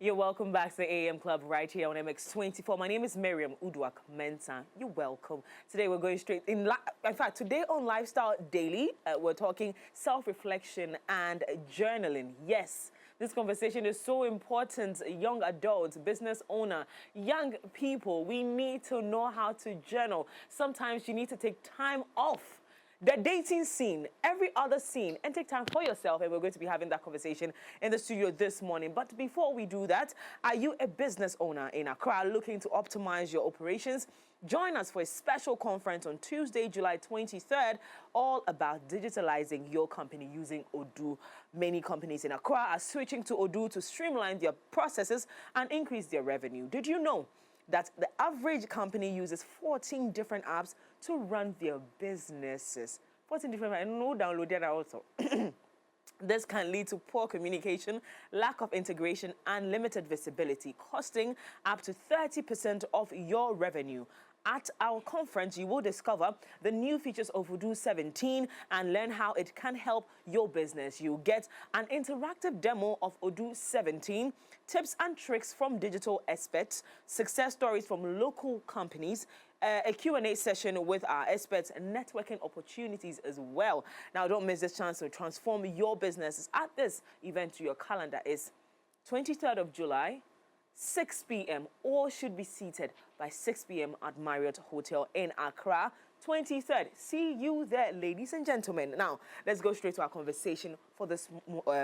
You're welcome back to the AM Club right here on MX24. My name is Miriam Uduak Mensah. You're welcome. Today we're going straight in fact, today on Lifestyle Daily, we're talking self-reflection and journaling. Yes, this conversation is so important. Young adults, business owner, young people, we need to know how to journal. Sometimes you need to take time off the dating scene, every other scene, and take time for yourself. And we're going to be having that conversation in the studio this morning. But before we do that, are you a business owner in Accra looking to optimize your operations? Join us for a special conference on Tuesday, July 23rd, all about digitalizing your company using Odoo. Many companies in Accra are switching to Odoo to streamline their processes and increase their revenue. Did you know that the average company uses 14 different apps to run their businesses? 14 different apps, and no download that also. This can lead to poor communication, lack of integration, and limited visibility, costing up to 30% of your revenue. At our conference, you will discover the new features of Odoo 17 and learn how it can help your business. You'll get an interactive demo of Odoo 17, tips and tricks from digital experts, success stories from local companies, a Q&A session with our experts, and networking opportunities as well. Now, don't miss this chance to transform your businesses. At this event to your calendar is 23rd of July, 6 p.m. All should be seated by 6 p.m. at Marriott Hotel in Accra. 23rd. See you there, ladies and gentlemen. Now, let's go straight to our conversation for this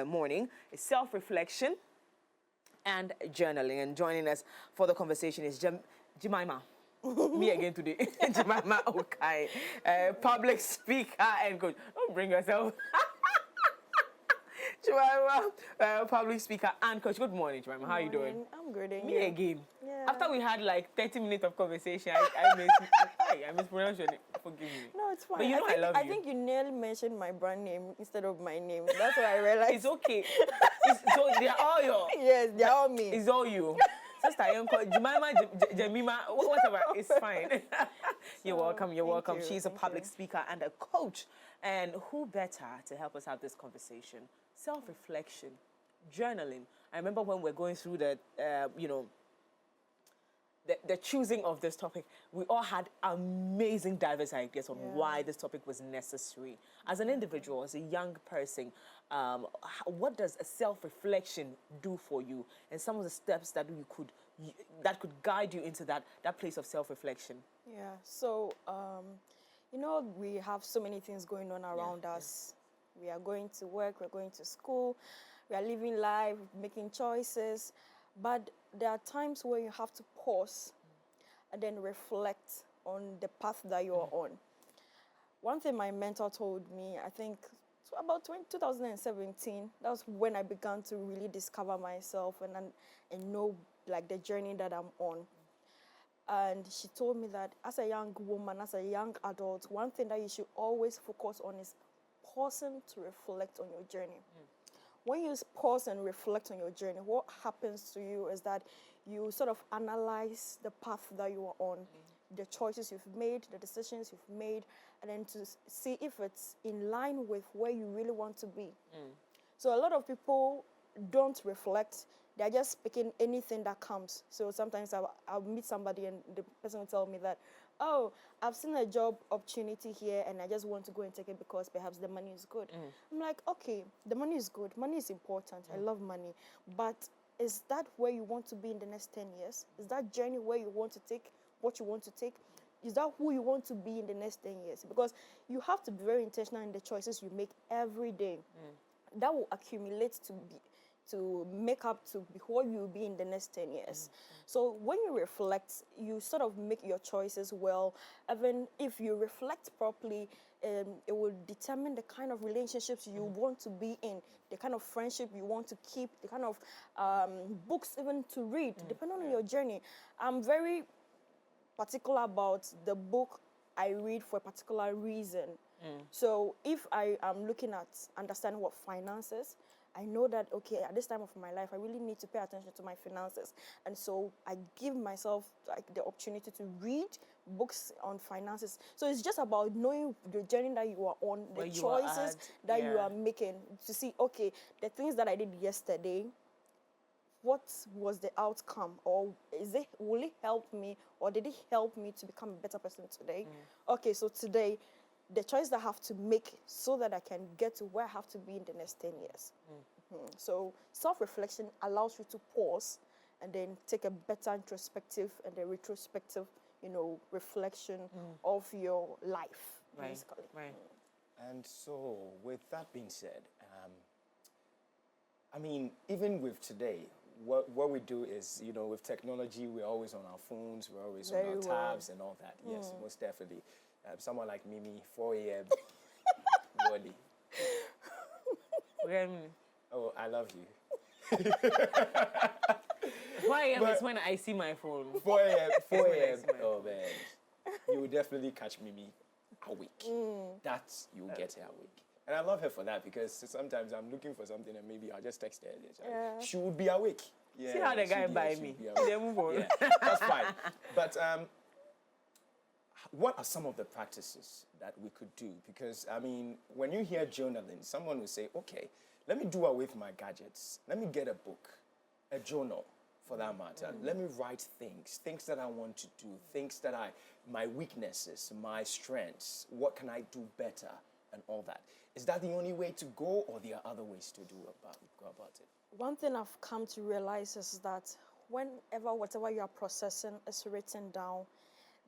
morning. It's self-reflection and journaling. And joining us for the conversation is Jemima. Me again today. Jemima Okay. Public speaker and coach. Don't bring yourself. Jemima, public speaker and coach. Good morning, Jemima. How are you doing? I'm good. And Me you? again. Yeah. After we had like 30 minutes of conversation, I mispronounced your name. Forgive me. No, it's fine. But you know I love you. I think you nearly mentioned my brand name instead of my name. That's what I realized. It's okay. So they're all yours. Yes, they're all me. It's all you. Sister Jemima, Jemima, whatever, it's fine. You're welcome, you're welcome. She's a public speaker and a coach. And who better to help us have this conversation? Self-reflection, journaling. I remember when we're going through the choosing of this topic, we all had amazing diverse ideas on why this topic was necessary. As an individual, as a young person, what does a self-reflection do for you? And some of the steps that could guide you into that place of self-reflection. Yeah, so, we have so many things going on around us. We are going to work, we're going to school, we are living life, making choices. But there are times where you have to pause and then reflect on the path that you're on. One thing my mentor told me, I think about 2017, that was when I began to really discover myself and know like the journey that I'm on. And she told me that as a young woman, as a young adult, one thing that you should always focus on is pausing to reflect on your journey. When you pause and reflect on your journey, what happens to you is that you sort of analyze the path that you are on, the choices you've made, the decisions you've made, and then to see if it's in line with where you really want to be. So a lot of people don't reflect. They're just picking anything that comes. So sometimes I'll meet somebody and the person will tell me that, oh, I've seen a job opportunity here and I just want to go and take it because perhaps the money is good. I'm like, okay, the money is good. Money is important. I love money. But is that where you want to be in the next 10 years? Is that journey where you want to take what you want to take? Is that who you want to be in the next 10 years? Because you have to be very intentional in the choices you make every day. That will accumulate to make up to who you will be in the next 10 years. So when you reflect, you sort of make your choices well. Even if you reflect properly, it will determine the kind of relationships you want to be in, the kind of friendship you want to keep, the kind of books even to read, depending on your journey. I'm very particular about the book I read for a particular reason. So if I am looking at understanding what finance is, I know that, okay, at this time of my life, I really need to pay attention to my finances. And so I give myself like the opportunity to read books on finances. So it's just about knowing the journey that you are on, the choices that you are making to see, okay, the things that I did yesterday, what was the outcome, or will it help me, or did it help me to become a better person today? Okay, so today, the choice that I have to make so that I can get to where I have to be in the next 10 years. So self-reflection allows you to pause and then take a better introspective and a retrospective, reflection of your life, basically. Right. And so, with that being said, I mean, even with today, what we do is, with technology, we're always on our phones, we're always on our tabs and all that. Yes, most definitely. Someone like Mimi, 4 a.m. Wally. Oh, I love you. 4 a.m. is when I see my phone. 4 a.m. 4 a.m. Oh man, you will definitely catch Mimi awake. That's you will get her awake. And I love her for that, because sometimes I'm looking for something and maybe I'll just text her. She would be awake. Yeah, see how the guy by me. They move on. Yeah, that's fine. But what are some of the practices that we could do? Because, I mean, when you hear journaling, someone will say, okay, let me do away with my gadgets. Let me get a book, a journal, for that matter. Let me write things that I want to do, things that my weaknesses, my strengths, what can I do better, and all that. Is that the only way to go, or there are other ways to go about it? One thing I've come to realize is that whatever you are processing is written down,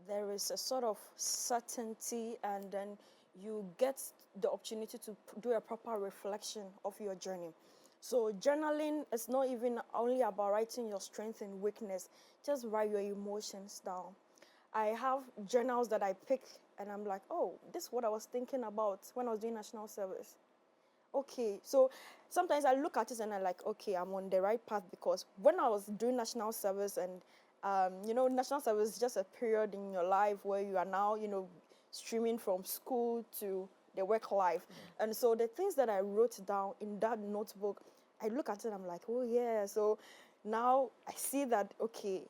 there is a sort of certainty, and then you get the opportunity to do a proper reflection of your journey. So journaling is not even only about writing your strength and weakness, just write your emotions down. I have journals that I pick and I'm like, oh, this is what I was thinking about when I was doing national service. Okay, so sometimes I look at it and I'm like, okay, I'm on the right path, because when I was doing national service, and national service is just a period in your life where you are now, streaming from school to the work life. And so the things that I wrote down in that notebook, I look at it and I'm like, oh yeah. So now I see that, okay,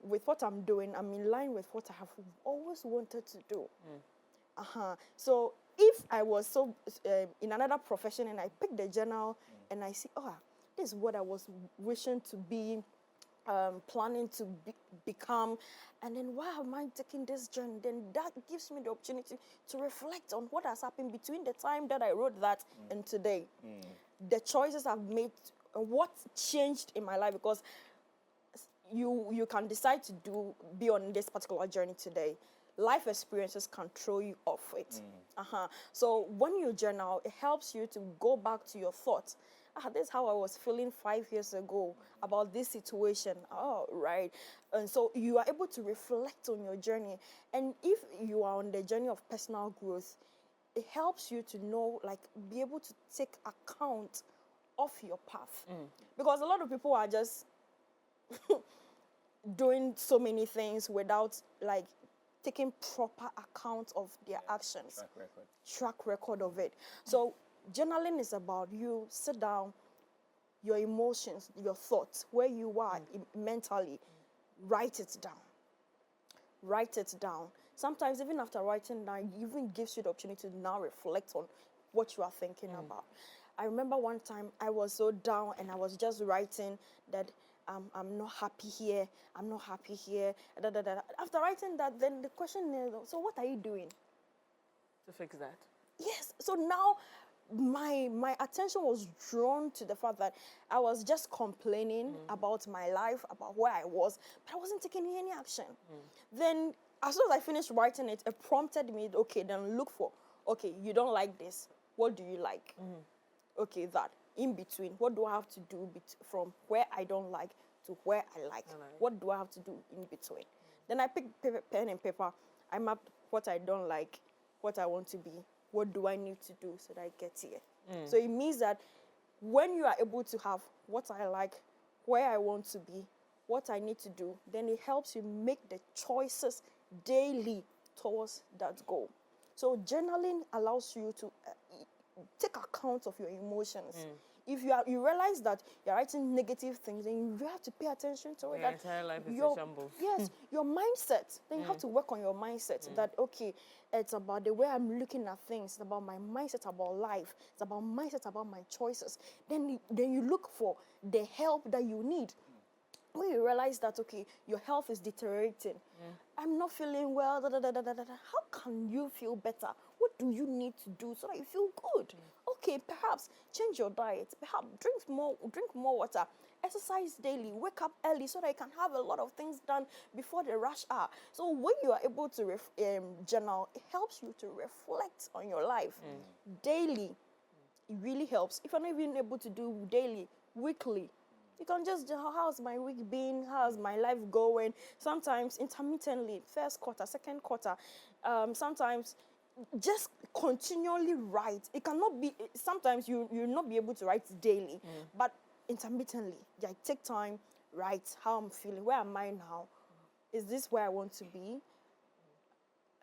with what I'm doing, I'm in line with what I have always wanted to do. So if I was in another profession and I pick the journal and I see, this is what I was wishing to be, planning to become, and then why am I taking this journey? Then that gives me the opportunity to reflect on what has happened between the time that I wrote that and today. The choices I've made, what changed in my life, because you can decide to be on this particular journey today. Life experiences can throw you off it. So when you journal, it helps you to go back to your thoughts. This is how I was feeling 5 years ago about this situation. Oh, right. And so you are able to reflect on your journey. And if you are on the journey of personal growth, it helps you to know, be able to take account of your path. Because a lot of people are just doing so many things without, taking proper account of their actions. Track record of it. So journaling is about you sit down, your emotions, your thoughts, where you are mentally, write it down. Write it down. Sometimes even after writing down, it even gives you the opportunity to now reflect on what you are thinking about. I remember one time I was so down and I was just writing that I'm not happy here, I'm not happy here. After writing that, then the question is, so what are you doing to fix that? Yes. So now my attention was drawn to the fact that I was just complaining about my life, about where I was, but I wasn't taking any action. Then as soon as I finished writing it, it prompted me, okay, then look for, okay, you don't like this. What do you like? Okay, that. In between, what do I have to do from where I don't like to where I like? What do I have to do in between? Then I picked pen and paper. I mapped what I don't like, what I want to be, what do I need to do so that I get here. So it means that when you are able to have what I like, where I want to be, what I need to do, then it helps you make the choices daily towards that goal. So journaling allows you to take account of your emotions. If you realize that you're writing negative things, then you have to pay attention to it. Your entire life is a shambles. Yes, your mindset. Then you have to work on your mindset. That, okay, it's about the way I'm looking at things. It's about my mindset about life. It's about mindset about my choices. Then you look for the help that you need. when you realize that, okay, your health is deteriorating, I'm not feeling well, how can you feel better? What do you need to do so that you feel good? Okay, perhaps change your diet, perhaps drink more water, exercise daily, wake up early so that you can have a lot of things done before the rush hour. So when you are able to journal, it helps you to reflect on your life daily. It really helps. If you're not even able to do daily, weekly, you can just, how's my week been? How's my life going? Sometimes intermittently, first quarter, second quarter, sometimes just continually write. It cannot be, sometimes you'll not be able to write daily, but intermittently, take time, write how I'm feeling, where am I now? Is this where I want to be?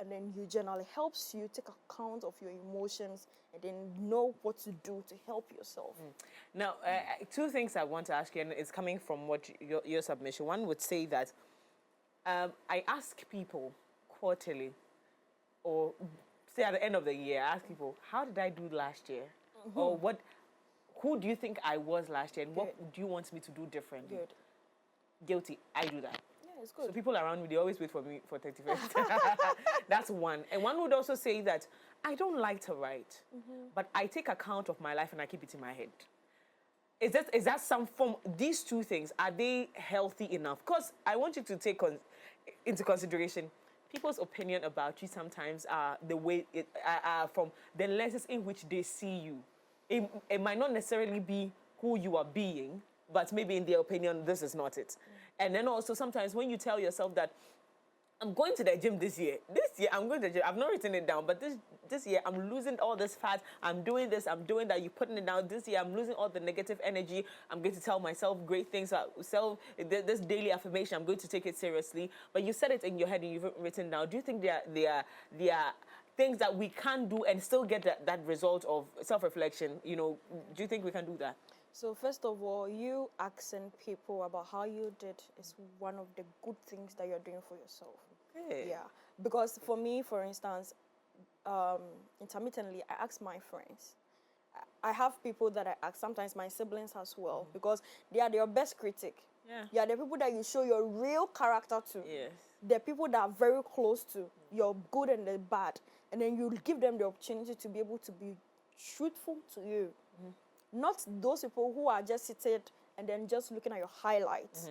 And then you journal. It helps you take account of your emotions and then know what to do to help yourself. Now, two things I want to ask you, and it's coming from what your submission. One would say that I ask people quarterly, or say at the end of the year, I ask people, how did I do last year? Or who do you think I was last year, and what do you want me to do differently? Good. Guilty, I do that. Yeah, it's good. So people around me, they always wait for me for 31st. That's one. And one would also say that I don't like to write, but I take account of my life and I keep it in my head. Is that some form, these two things, are they healthy enough? Because I want you to take into consideration people's opinion about you sometimes are the way are from the lenses in which they see you. It might not necessarily be who you are being, but maybe in their opinion, this is not it. And then also sometimes when you tell yourself that I'm going to the gym this year I'm going to the gym, I've not written it down, but this year I'm losing all this fat, I'm doing this, I'm doing that, you're putting it down. This year I'm losing all the negative energy, I'm going to tell myself great things, this daily affirmation, I'm going to take it seriously. But you said it in your head and you've written down. Do you think there are things that we can do and still get that result of self-reflection? You know, do you think we can do that? So first of all, you asking people about how you did is one of the good things that you're doing for yourself. Okay. Yeah, because for me, for instance, intermittently, I ask my friends. I have people that I ask, sometimes my siblings as well, because they are your best critic. Yeah. They are the people that you show your real character to. Yes. The people that are very close to your good and the bad. And then you give them the opportunity to be able to be truthful to you. Not those people who are just seated and then just looking at your highlights.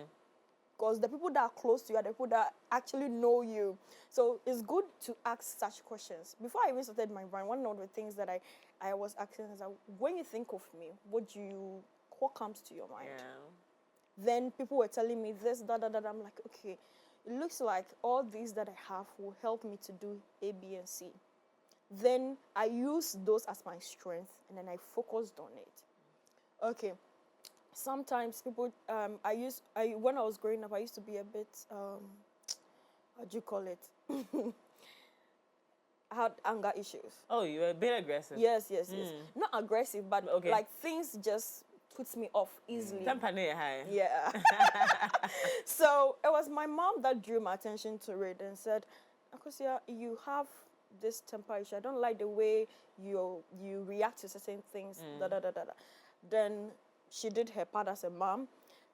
Because the people that are close to you are the people that actually know you. So it's good to ask such questions. Before I even started my brand, one of the things that I was asking is that when you think of me, what comes to your mind? Yeah. Then people were telling me this, that. I'm like, okay, it looks like all these that I have will help me to do A, B, and C. Then I use those as my strength and then I focused on it. Okay. Sometimes people, when I was growing up, I used to be a bit, how do you call it? I had anger issues. Oh, you were a bit aggressive. Yes. Not aggressive, but like things just puts me off easily. Yeah. So it was my mom that drew my attention to it and said, Akosia, you have this temper issue. I don't like the way you react to certain things. Then she did her part as a mom,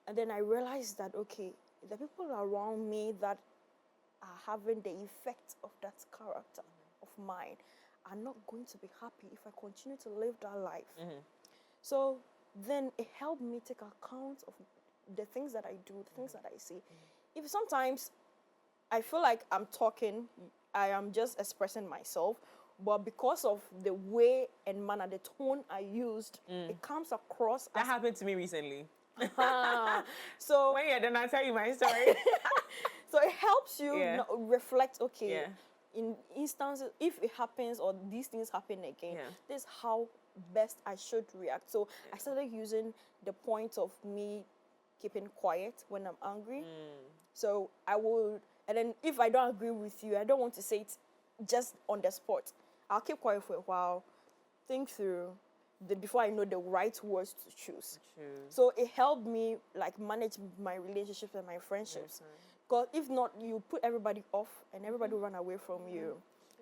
and then I realized that okay, the people around me that are having the effect of that character of mine are not going to be happy if I continue to live that life. So then it helped me take account of the things that I do, the things that I see. If sometimes I feel like I'm talking, I am just expressing myself, but because of the way and manner, the tone I used, it comes across That happened to me recently. So when you're done, I'll tell you my story. So it helps you reflect, okay, Yeah. in instances, if it happens or these things happen again, this is how best I should react. So I started using the point of me keeping quiet when I'm angry. So I will, and then if I don't agree with you, I don't want to say it just on the spot. I'll keep quiet for a while, think through, before I know the right words to choose. So it helped me like manage my relationships and my friendships. Because if not, you put everybody off and everybody will run away from you.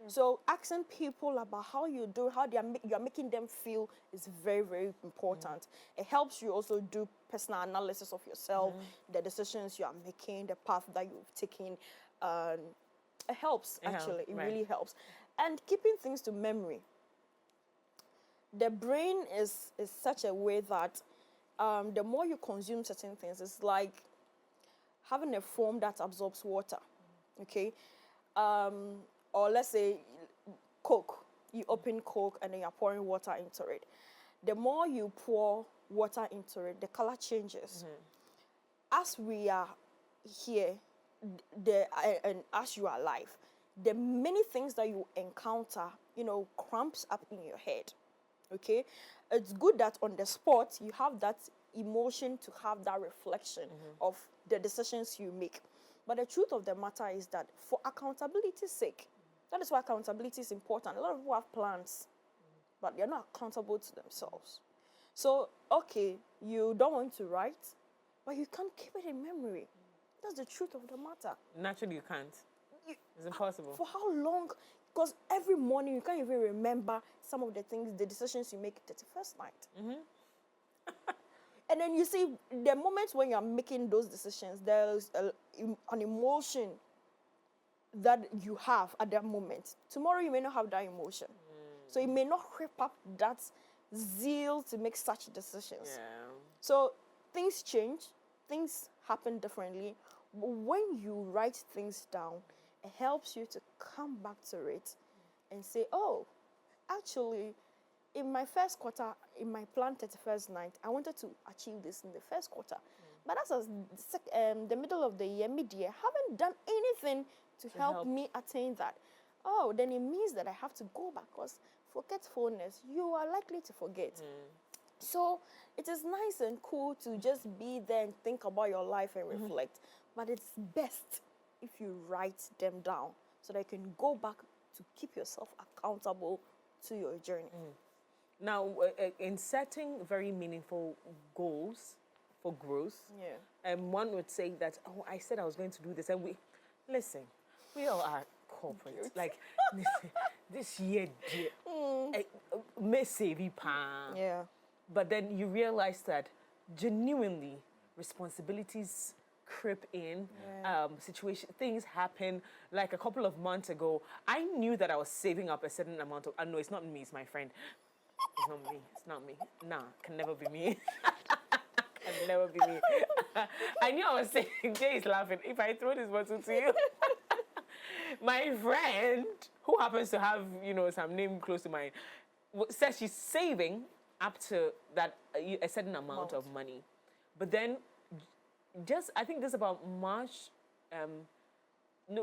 So asking people about how you do, how you're making them feel is very, very important. It helps you also do personal analysis of yourself, the decisions you are making, the path that you've taken. It helps, actually. It really helps. And keeping things to memory. The brain is such a way that the more you consume certain things, it's like having a foam that absorbs water, okay? Or let's say Coke. You open Coke and then you're pouring water into it. The more you pour water into it, the color changes. As we are here, and as you are alive, the many things that you encounter, cramps up in your head, okay? It's good that on the spot, you have that emotion to have that reflection of the decisions you make. But the truth of the matter is that for accountability's sake, that is why accountability is important. A lot of people have plans, but they're not accountable to themselves. So, okay, you don't want to write, but you can't keep it in memory. That's the truth of the matter. Naturally, you can't. It's impossible. For how long? Because every morning you can't even remember some of the things, the decisions you make the first night. And then you see, the moments when you're making those decisions, there's an emotion that you have at that moment. Tomorrow you may not have that emotion. So it may not whip up that zeal to make such decisions. Yeah. So things change, things happen differently. But when you write things down, it helps you to come back to it and say, oh, actually, in my first quarter, in my plan 31st night, I wanted to achieve this in the first quarter. But as the middle of the year, mid-year, haven't done anything to help me attain that. Oh, then it means that I have to go back, because forgetfulness, you are likely to forget. So it is nice and cool to just be there and think about your life and reflect. But it's best if you write them down so that you can go back to keep yourself accountable to your journey. Now, in setting very meaningful goals for growth, one would say that, oh, I said I was going to do this, and we all are corporate. Like, this year, may save you pound. Yeah. But then you realize that genuinely responsibilities creep in, things happen. Like a couple of months ago, I knew that I was saving up a certain amount of, no, it's not me, it's my friend. It's not me, it's not me. Nah, can never be me. Can never be me. I knew I was saying, Jay is laughing. If I throw this bottle to you, my friend, who happens to have, some name close to mine, says she's saving up to that a certain amount of money. But then, I think this about March,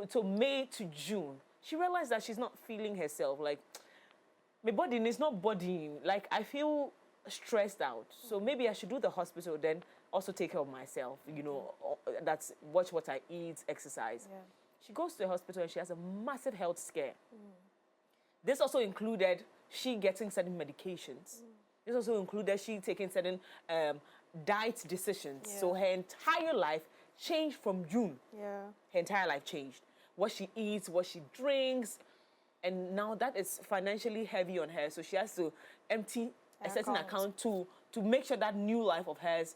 so May to June, she realized that she's not feeling herself. Like, my body is not bodying. Like, I feel stressed out. So maybe I should do the hospital, then also take care of myself. That's watch what I eat, exercise. Yeah. She goes to the hospital and she has a massive health scare. This also included she getting certain medications. This also included she taking certain diet decisions. Yeah. So her entire life changed from June. Yeah. Her entire life changed. What she eats, what she drinks, and now that is financially heavy on her. So she has to empty a certain account to make sure that new life of hers,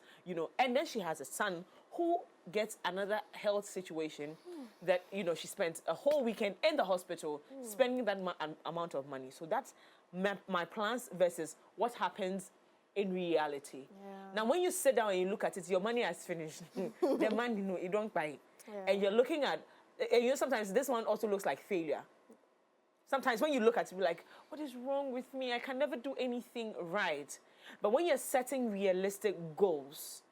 and then she has a son who gets another health situation that, she spent a whole weekend in the hospital spending that amount of money. So that's my plans versus what happens in reality. Yeah. Now, when you sit down and you look at it, your money has finished. The money, you don't buy it. Yeah. And you're looking at, and sometimes this one also looks like failure. Sometimes when you look at it, you're like, what is wrong with me? I can never do anything right. But when you're setting realistic goals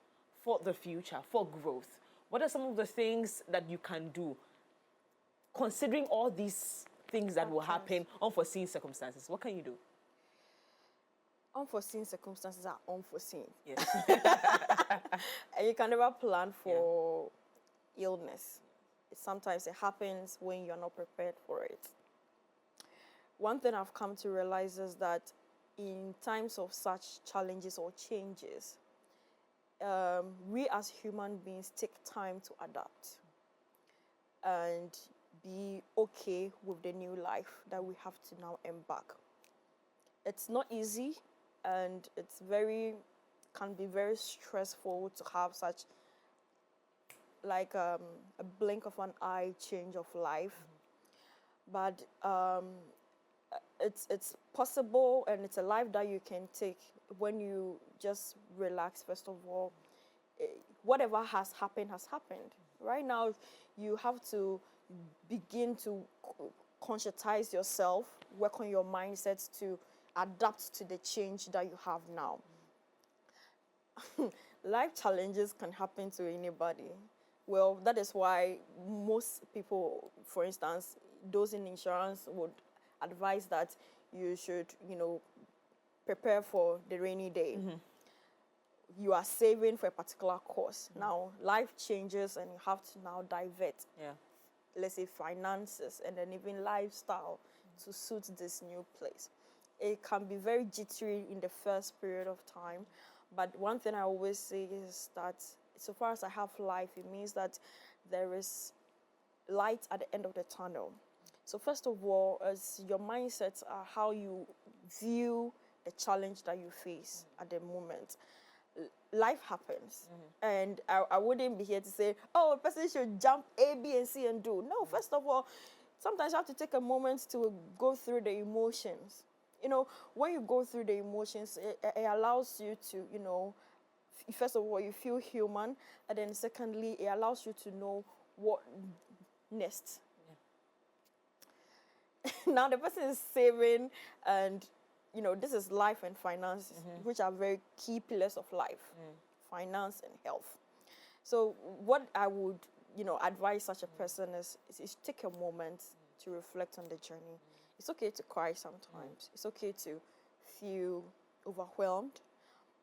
for the future, for growth, what are some of the things that you can do? Considering all these things that will happen, unforeseen circumstances, what can you do? Unforeseen circumstances are unforeseen. Yes. And you can never plan for illness. Sometimes it happens when you're not prepared for it. One thing I've come to realize is that in times of such challenges or changes, we as human beings take time to adapt and be okay with the new life that we have to now embark. It's not easy, and can be very stressful to have such like a blink of an eye change of life. But it's possible, and it's a life that you can take when you just relax. First of all, whatever has happened has happened. Right now, you have to begin to conscientize yourself, work on your mindsets to adapt to the change that you have now. Life challenges can happen to anybody. Well, that is why most people, for instance, those in insurance would advise that you should, prepare for the rainy day. You are saving for a particular cause. Now, life changes and you have to now divert, let's say, finances and then even lifestyle to suit this new place. It can be very jittery in the first period of time, but one thing I always say is that so far as I have life, it means that there is light at the end of the tunnel. So first of all, as your mindsets are how you view the challenge that you face at the moment. Life happens, and I wouldn't be here to say, oh, a person should jump A, B, and C and do. No, first of all, sometimes you have to take a moment to go through the emotions. When you go through the emotions, it allows you to, first of all, you feel human, and then secondly, it allows you to know what next. Now the person is saving, and this is life and finance, which are very key pillars of life, finance and health. So what I would, advise such a person is take a moment to reflect on the journey. It's okay to cry sometimes. It's okay to feel overwhelmed,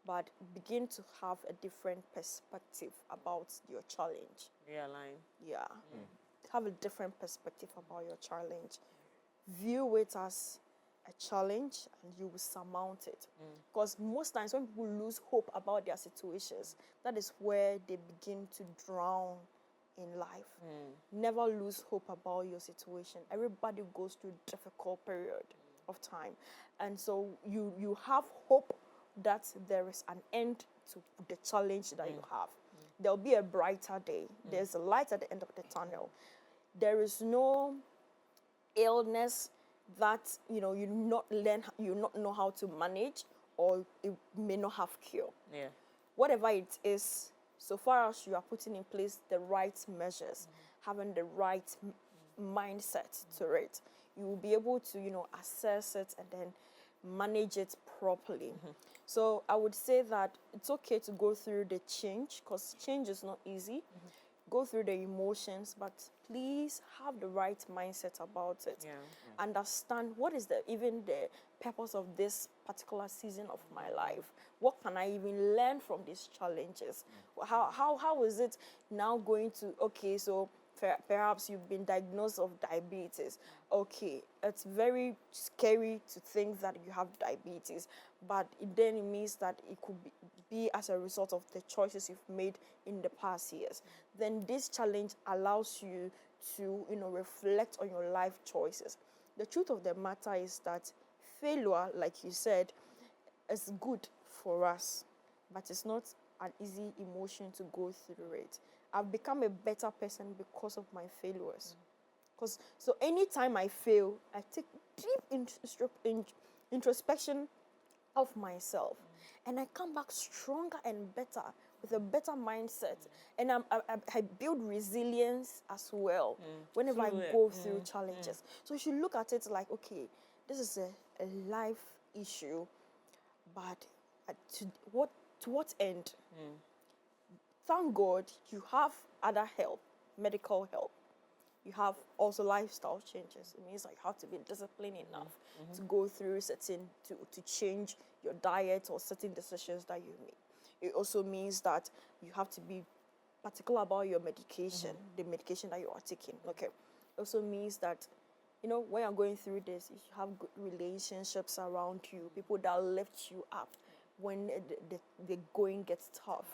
but begin to have a different perspective about your challenge. Realign. Yeah. Have a different perspective about your challenge. View it as a challenge, and you will surmount it. Because most times when people lose hope about their situations, that is where they begin to drown in life. Never lose hope about your situation. Everybody goes through a difficult period of time. And so you have hope that there is an end to the challenge that you have. There'll be a brighter day. There's a light at the end of the tunnel. There is no illness that you not know how to manage, or it may not have cure. Whatever it is, so far as you are putting in place the right measures, having the right mindset to it, you will be able to assess it and then manage it properly. So I would say that it's okay to go through the change, because change is not easy. Go through the emotions, but please have the right mindset about it. Understand what is even the purpose of this particular season of my life. What can I even learn from these challenges? How is it now going to, okay, so perhaps you've been diagnosed of diabetes. Okay, it's very scary to think that you have diabetes, but then it means that it could be as a result of the choices you've made in the past years. Then this challenge allows you to reflect on your life choices. The truth of the matter is that failure, like you said, is good for us, but it's not an easy emotion to go through it. I've become a better person because of my failures. So anytime I fail, I take deep introspection of myself, and I come back stronger and better with a better mindset, and I build resilience as well whenever I go through challenges. So you should look at it like, okay, this is a life issue, but to what end? Thank God you have other help, medical help. You have also lifestyle changes. It means that you have to be disciplined enough to go through to change your diet or certain decisions that you make. It also means that you have to be particular about your medication, the medication that you are taking. Okay. It also means that, when you're going through this, you should have good relationships around you, people that lift you up when the going gets tough.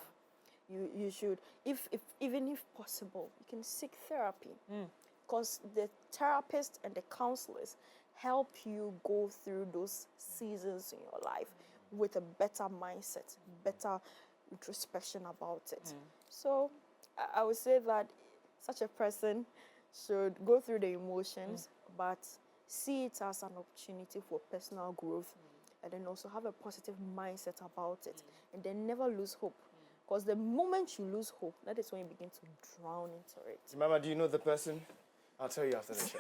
You should, even if possible, you can seek therapy. because the therapists and the counselors help you go through those seasons in your life with a better mindset, better introspection about it. So I would say that such a person should go through the emotions, but see it as an opportunity for personal growth, and then also have a positive mindset about it, and then never lose hope. Because the moment you lose hope, that is when you begin to drown into it. Mama, do you know the person? I'll tell you after the show.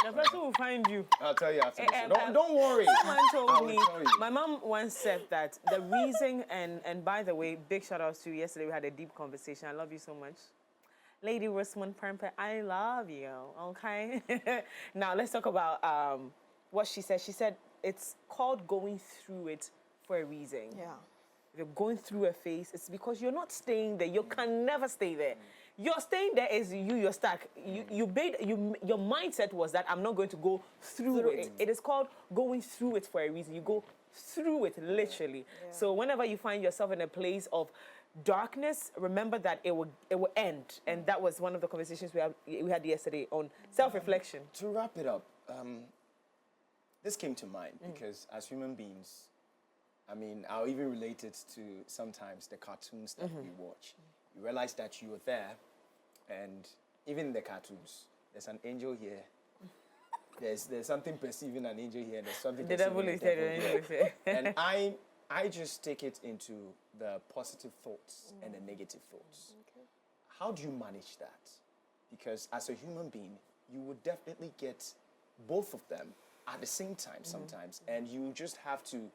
The person will find you. I'll tell you after the show. Don't worry. Someone I told will me, tell you. my mom once said that the reason, and by the way, big shout outs to you. Yesterday we had a deep conversation. I love you so much. Lady Rosamond Pamper, I love you, okay? Now let's talk about what she said. She said it's called going through it for a reason. Yeah. If you're going through a phase, it's because you're not staying there. You can never stay there. You're staying there as you're stuck. Your mindset was that I'm not going to go through it. It is called going through it for a reason. You go through it literally. Yeah. So whenever you find yourself in a place of darkness, remember that it will end. And that was one of the conversations we had yesterday on self-reflection. To wrap it up, this came to mind because as human beings, I mean, I'll even relate it to sometimes the cartoons that we watch. You realize that you are there, and even in the cartoons, there's an angel here. There's something perceiving an angel here, and there's something the devil is there. And I just take it into the positive thoughts and the negative thoughts. Okay. How do you manage that? Because as a human being, you would definitely get both of them at the same time sometimes, and you just have to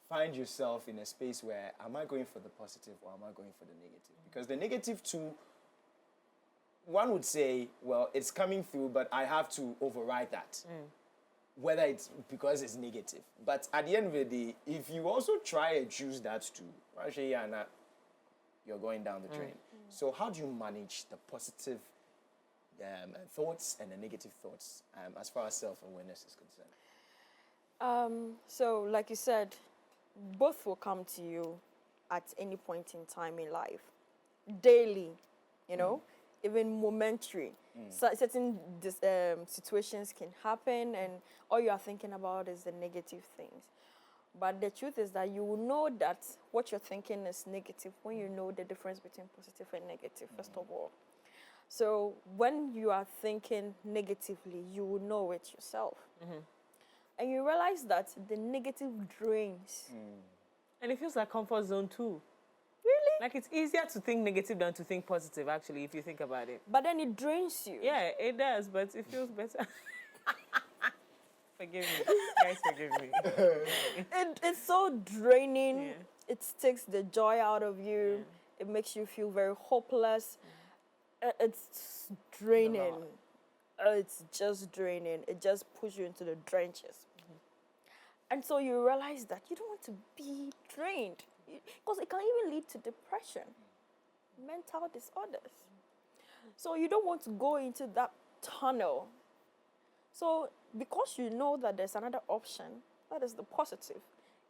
find yourself in a space where, am I going for the positive or am I going for the negative? Because the negative too, one would say, well, it's coming through, but I have to override that. Whether it's because it's negative. But at the end of the day, if you also try and choose that too, actually you're going down the drain. So how do you manage the positive thoughts and the negative thoughts as far as self-awareness is concerned? So like you said, both will come to you at any point in time in life. Daily, you know, even momentary. So certain situations can happen and all you are thinking about is the negative things. But the truth is that you will know that what you're thinking is negative when you know the difference between positive and negative, first of all. So when you are thinking negatively, you will know it yourself. And you realize that the negative drains. And it feels like comfort zone too. Really? Like it's easier to think negative than to think positive, actually, if you think about it. But then it drains you. Yeah, it does, but it feels better. Forgive me. Guys, forgive me. It's so draining. Yeah. It takes the joy out of you. It makes you feel very hopeless. It's draining. It's just draining. It just pushes you into the trenches. And so you realize that you don't want to be drained because it can even lead to depression, mental disorders. So you don't want to go into that tunnel. So because you know that there's another option, that is the positive,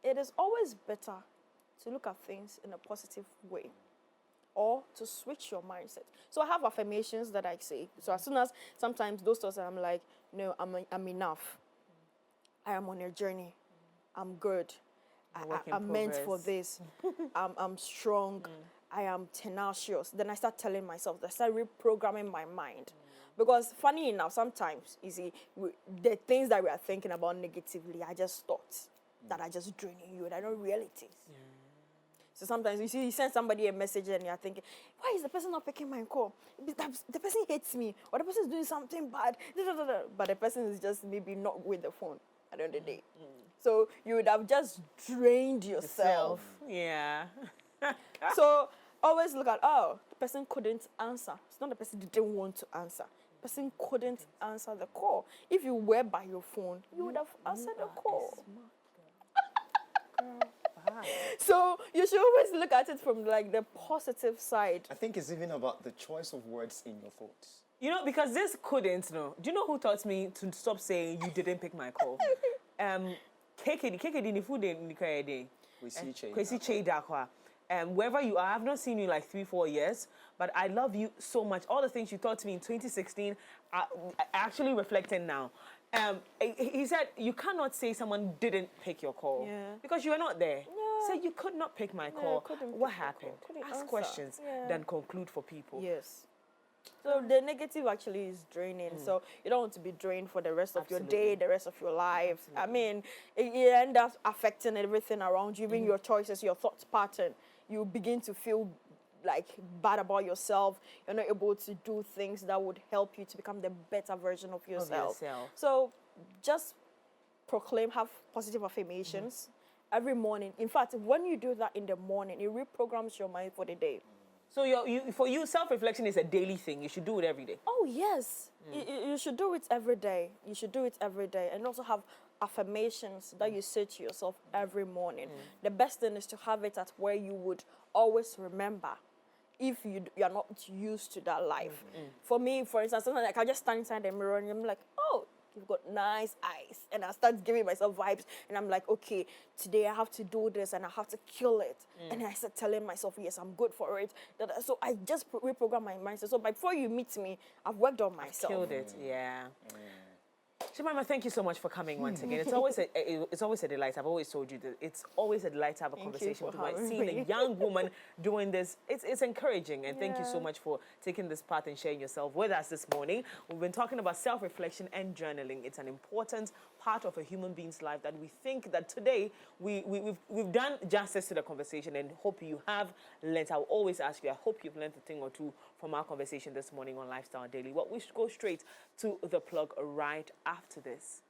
it is always better to look at things in a positive way or to switch your mindset. So I have affirmations that I say. So as soon as sometimes those thoughts, I'm like, no, I'm enough. I am on a journey. I'm good. I'm meant for this. I'm strong. I am tenacious. Then I start telling myself, I start reprogramming my mind. Because funny enough, sometimes, you see, the things that we are thinking about negatively are just thoughts that are just draining you, and are not realities. So sometimes you see, you send somebody a message and you're thinking, why is the person not picking my call? The person hates me, or the person is doing something bad. But the person is just maybe not with the phone at the end of the day. So you would have just drained yourself. Yeah. So always look at, oh, the person couldn't answer. It's not the person didn't want to answer. The person couldn't answer the call. If you were by your phone, you would have answered the call. So you should always look at it from like the positive side. I think it's even about the choice of words in your thoughts. You know, because this couldn't, no. Do you know who taught me to stop saying you didn't pick my call? KKD ni food in the We see change. Kwesi Chedakwa. Wherever you are, I've not seen you in like 3-4 years, but I love you so much. All the things you taught to me in 2016 are actually reflecting now. He said you cannot say someone didn't pick your call because you were not there. Yeah. So you could not pick my call. couldn't What pick your happened? call, couldn't Ask answer. questions, Yeah. then conclude for people. Yes. So the negative actually is draining. So you don't want to be drained for the rest of your day, the rest of your life. I mean, it ends up affecting everything around you, even your choices, your thought pattern. You begin to feel like bad about yourself. You're not able to do things that would help you to become the better version of yourself. So just have positive affirmations every morning. In fact, when you do that in the morning, it reprograms your mind for the day. So for you, self-reflection is a daily thing. You should do it every day. Oh, yes. You should do it every day. You should do it every day. And also have affirmations that you say to yourself every morning. The best thing is to have it at where you would always remember if you're not used to that life. For me, for instance, sometimes I can just stand inside the mirror and I'm like, oh, you've got nice eyes. And I start giving myself vibes. And I'm like, okay, today I have to do this and I have to kill it. And I start telling myself, yes, I'm good for it. So I just reprogram my mindset. So before you meet me, I've worked on myself. Killed it, yeah. Shemima, thank you so much for coming once again. It's always a delight. I've always told you that it's always a delight to have a conversation with you. Seeing a young woman doing this, it's encouraging. And thank you so much for taking this path and sharing yourself with us this morning. We've been talking about self-reflection and journaling. It's an important part of a human being's life that we think that today we've done justice to the conversation, and hope you have learned. I will always ask you, I hope you've learned a thing or two from our conversation this morning on Lifestyle Daily. We should go straight to the plug right after this.